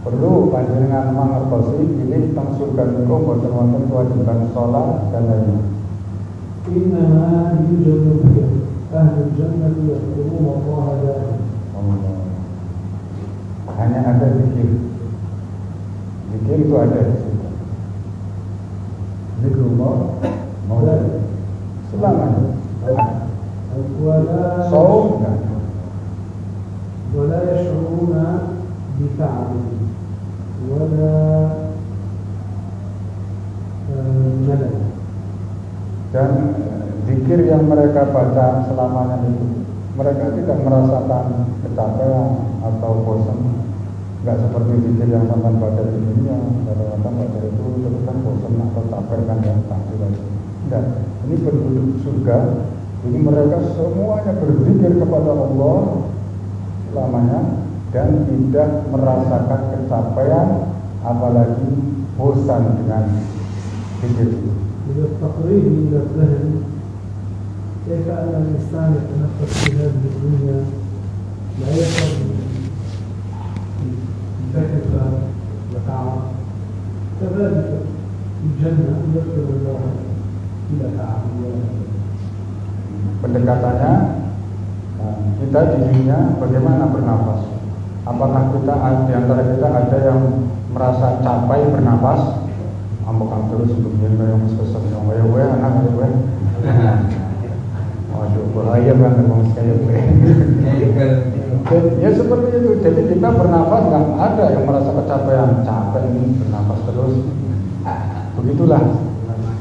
Perlu panjenengan mangertosi ini tentang surga niku boten wonten kewajiban sholat dan lainnya. Innama yujadu bihi ahlul jannati yadkhuluna Allah daim. Hanya ada zikir. Zikir itu ada di situ. Zikrullah mau selamanya. Saum enggak. Wala yash'uruna bita'abihi wala malal. Dan zikir yang mereka baca selamanya itu mereka tidak merasakan kecapean atau bosan. Enggak seperti zikir yang mantan baca di dunia. Kalau mantan baca itu terus kan bosan atau capek kan ya pasti lagi. Enggak, ini penduduk surga. Ini mereka semuanya berzikir kepada Allah selamanya dan tidak merasakan kecapean apalagi bosan dengan zikir itu. من التقريب إلى الذهن كيف أن الإنسان يتنفس في هذه الدنيا لا يشعر بكفة وتعب كذلك في الجنة يغفر الله إلى تعب ولا pendekatannya kita di dunia bagaimana bernafas. Apakah kita di antara kita ada yang merasa capek bernafas? Ambekan terus sebelumnya kayak mesesek yang wae anak wae. Waduh bahaya banget kalau kayak wae. Ya seperti itu. Jadi kita bernafas nggak ada yang merasa kecapean, capek ini bernafas terus. Begitulah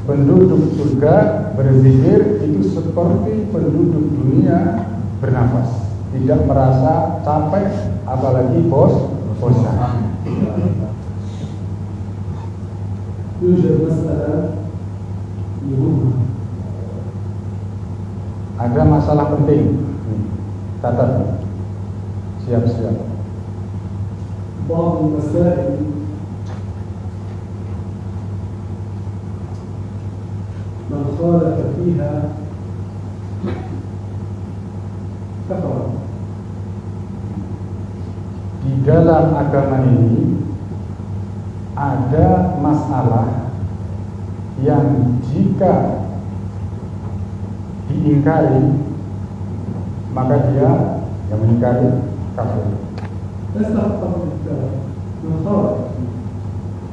penduduk surga berzikir itu seperti penduduk dunia bernafas, tidak merasa capek apalagi bosan. يوجد مسألة مهمة. Ada masalah penting. Catat. Siap-siap. بعض المسائل من خالف فيها كفر. Di dalam agama ini ada masalah yang jika diingkari maka dia yang mengingkari kafir.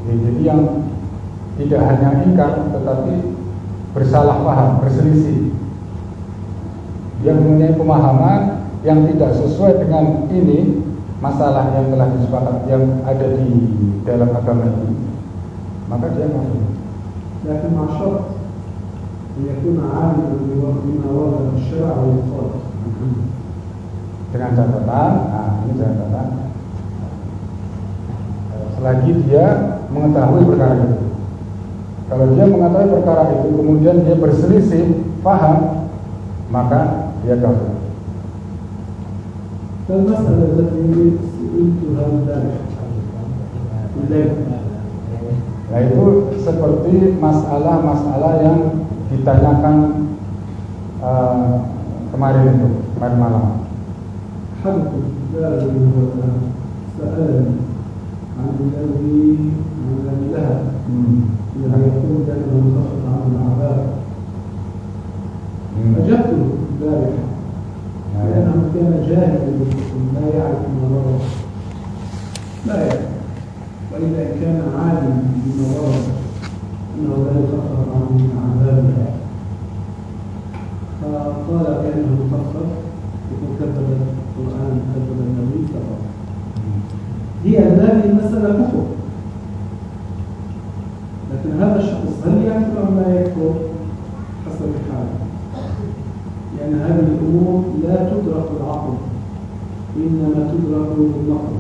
Jadi yang tidak hanya ingkar tetapi bersalah paham, berselisih. Dia mempunyai pemahaman yang tidak sesuai dengan ini masalah yang telah disepakati yang ada di dalam agama ini, maka dia kafir. لكن مع شرط أن يكون عالما بما ورد في الشرع والقرآن. Dengan catatan, ini catatan. Selagi dia mengetahui perkara itu. Kalau dia mengetahui perkara itu kemudian dia berselisih paham, maka dia kafir. فالمسألة التي سئلتها البارحة Nah itu seperti masalah-masalah yang ditanyakan kemarin malam. حدث الدار سألني عن الذي لها الذي يقول دائما منخفض عن الأعذار. أجبته البارحة لأنه كان جاهلا بالحكم لا يعرف ما ورد، لا يعرف، وإذا كان عالما بما ورد أنه لا يخفف عنه من عذابها، فقال كأنه مخفف يقول كذب القرآن كذب النبي كفر. هي هذه المسألة كفر، لكن هذا الشخص هل يكفر أم لا يكفر حسب حاله؟ لأن هذه الأمور لا تدرك العقل إنما تدرك بالنقل.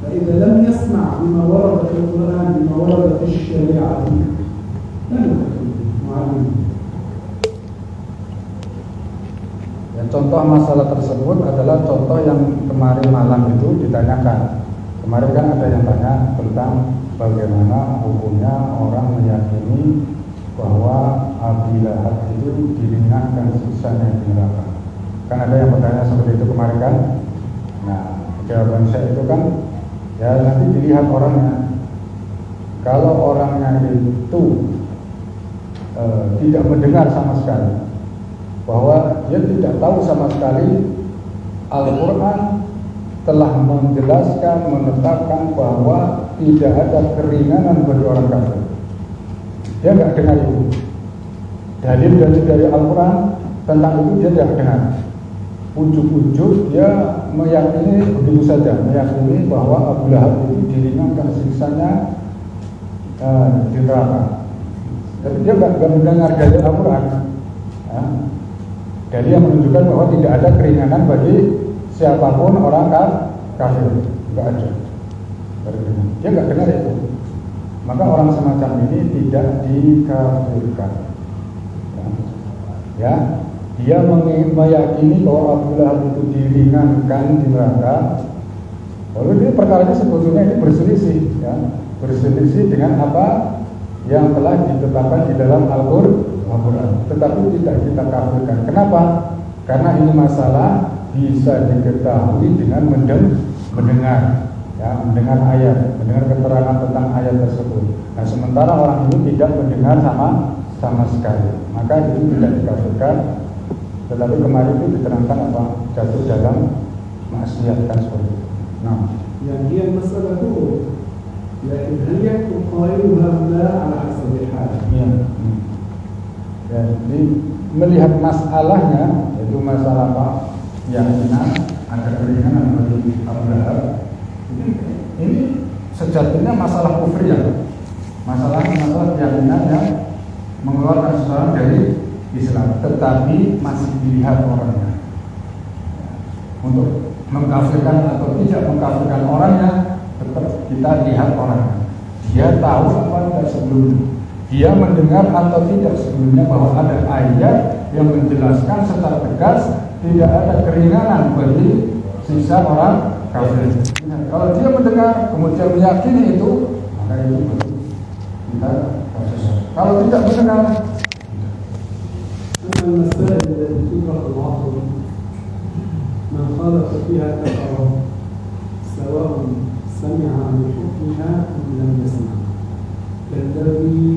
فإذا لم يسمع بما ورد في القرآن بما ورد في الشريعة لا يكفر معلم. Contoh masalah tersebut adalah contoh yang kemarin malam itu ditanyakan. Kemarin kan ada yang tanya tentang bagaimana hukumnya orang meyakini bahwa Abu Lahab itu diringankan siksanya di neraka. Kan ada yang bertanya seperti itu kemarin kan. Nah jawaban saya itu kan Ya nanti dilihat orangnya. Kalau orangnya itu tidak mendengar sama sekali, bahwa dia tidak tahu sama sekali Al-Quran telah menjelaskan, menetapkan bahwa tidak ada keringanan bagi orang kafir. Dia nggak dengar itu. Dalil-dalil dari Al-Quran tentang itu dia tidak dengar. Ujuk-ujuk dia meyakini begitu saja, meyakini bahwa Abu Lahab itu diringankan siksanya di neraka. Tapi dia nggak mendengar dalil Al-Quran. Dalil yang menunjukkan bahwa tidak ada keringanan bagi siapapun orang kafir, nggak ada. Dia nggak dengar itu. Maka orang semacam ini tidak dikafirkan. Ya, dia meyakini bahwa Abu Lahab itu diringankan di neraka. Lalu ini perkara ini sebetulnya ini berselisih, ya, berselisih dengan apa yang telah ditetapkan di dalam Al-Quran. Tetapi tidak kita kafirkan. Kenapa? Karena ini masalah bisa diketahui dengan mendengar, ya, mendengar ayat, mendengar keterangan tentang ayat tersebut. Nah, sementara orang ini tidak mendengar sama sekali, maka itu tidak dikafirkan. Tetapi kemarin itu diterangkan apa? Jatuh dalam maksiat kan seperti itu. Nah, يعني هي المسألة هو لكن هل يكون قائلها أم لا على حسب الحال؟ ya. Jadi melihat masalahnya, yaitu masalah apa? Keyakinan, ada keringanan bagi Abu Lahab. Ini sejatinya masalah kufriyah, masalah keyakinan yang mengeluarkan seseorang dari Islam, tetapi masih dilihat orangnya. Untuk mengkafirkan atau tidak mengkafirkan orangnya, tetap kita lihat orangnya. Dia tahu apa tidak sebelumnya, dia mendengar atau tidak sebelumnya bahwa ada ayat yang menjelaskan secara tegas tidak ada keringanan bagi siksa orang kafir. Nah, kalau dia mendengar kemudian meyakini itu, maka itu baru kita kafir. Kalau tidak mendengar, المسائل التي تدرك العقل من خالف فيها كفر سواء سمع بحكمها أم لم يسمع، كالذي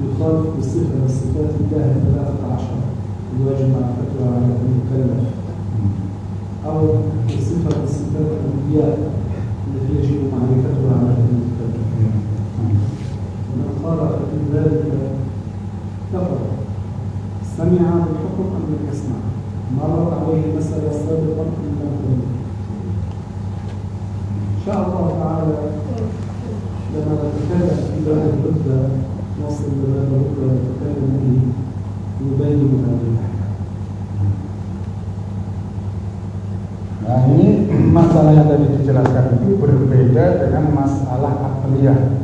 يخالف بصفة من صفات الله 13 الواجب معرفتها على المكلف، أو بصفة من صفات الأنبياء التي يجب معرفتها على المكلف. من خالف في ذلك كفر، سمع بالحكم أم لم يسمع، مرت عليه المسألة سابقا أم لم تمر. إن شاء الله تعالى لما نتكلم في باب الردة نصل لباب الردة ونتكلم به يبين هذه الأحكام. nah ini masalah yang tadi dijelaskan itu berbeda dengan masalah akliyah,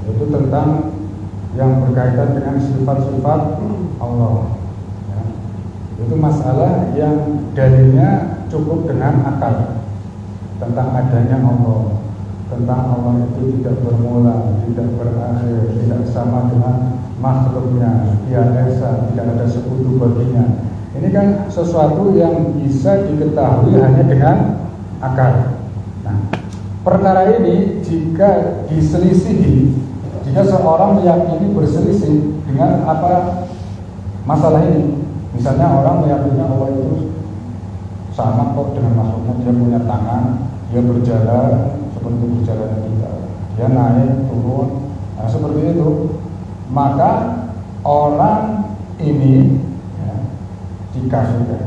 yaitu tentang yang berkaitan dengan sifat-sifat Allah, ya. Itu masalah yang dalilnya cukup dengan akal, tentang adanya Allah, tentang Allah itu tidak bermula, tidak berakhir, tidak sama dengan makhluknya, dia esa, tidak ada sekutu baginya. Ini kan sesuatu yang bisa diketahui hanya dengan akal. Nah, perkara ini jika diselisihi, jika seorang meyakini berselisih dengan apa masalah ini, misalnya orang meyakini Allah itu sama kok dengan makhluknya, dia punya tangan, dia berjalan seperti berjalan kita, dia naik turun, nah seperti itu, maka orang ini ya, dikafirkan.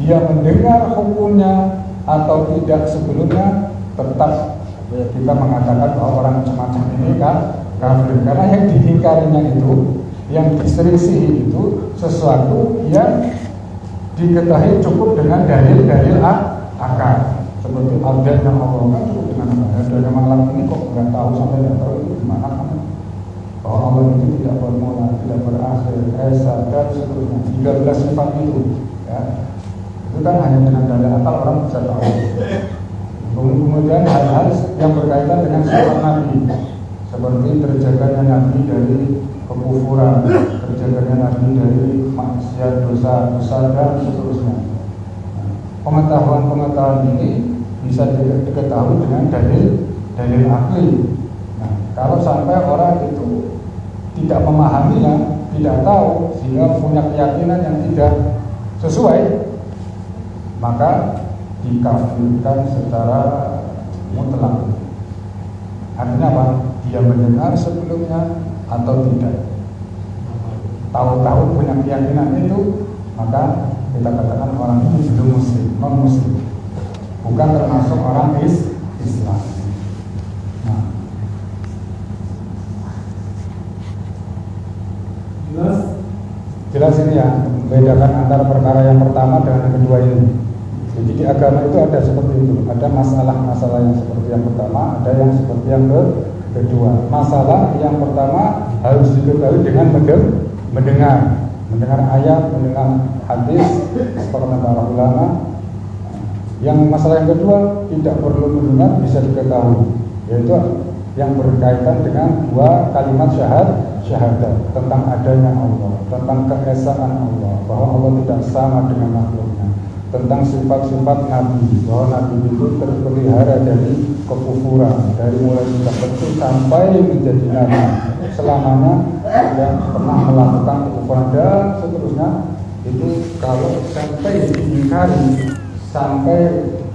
Dia mendengar hukumnya atau tidak sebelumnya, tetap ya, kita mengatakan bahwa orang semacam ini kan kafir, karena yang diingkarinya itu, yang diselisihi itu sesuatu yang diketahui cukup dengan dalil-dalil akal, seperti adanya Allah kan cukup dengan adanya malam ini kok nggak tahu sampai nggak tahu itu gimana kan, bahwa Allah itu tidak bermula, tidak berakhir, esa dan seterusnya, 13 sifat itu, ya itu kan hanya dengan dalil akal orang bisa tahu. Kemudian hal-hal yang berkaitan dengan sifat Nabi, seperti terjaganya Nabi dari kekufuran, terjaganya Nabi dari maksiat, dosa dan seterusnya. Pengetahuan-pengetahuan ini bisa diketahui dengan dalil akli. Nah, kalau sampai orang itu tidak memahaminya, tidak tahu, sehingga punya keyakinan yang tidak sesuai, maka dikafirkan secara mutlak. Artinya apa? Dia mendengar sebelumnya atau tidak, tahu-tahu punya keyakinan itu, maka kita katakan orang itu belum muslim, non muslim, bukan termasuk orang Islam. Nah, jelas ini ya, membedakan antara perkara yang pertama dengan yang kedua ini. Jadi di agama itu ada seperti itu, ada masalah-masalah yang seperti yang pertama, ada yang seperti yang kedua. Masalah yang pertama harus diketahui dengan mendengar ayat, mendengar hadis, seperti para ulama. Yang masalah yang kedua tidak perlu mendengar, bisa diketahui, yaitu yang berkaitan dengan dua kalimat syahadat tentang adanya Allah, tentang keesaan Allah, bahwa Allah tidak sama dengan makhluknya, tentang sifat-sifat Nabi, bahwa Nabi itu terpelihara dari kekufuran, dari mulai sejak kecil sampai menjadi Nabi, selamanya tidak pernah melakukan kekufuran dan seterusnya. Itu kalau sampai diingkari, sampai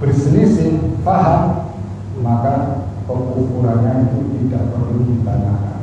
berselisih paham, maka kekufurannya itu tidak perlu ditanyakan.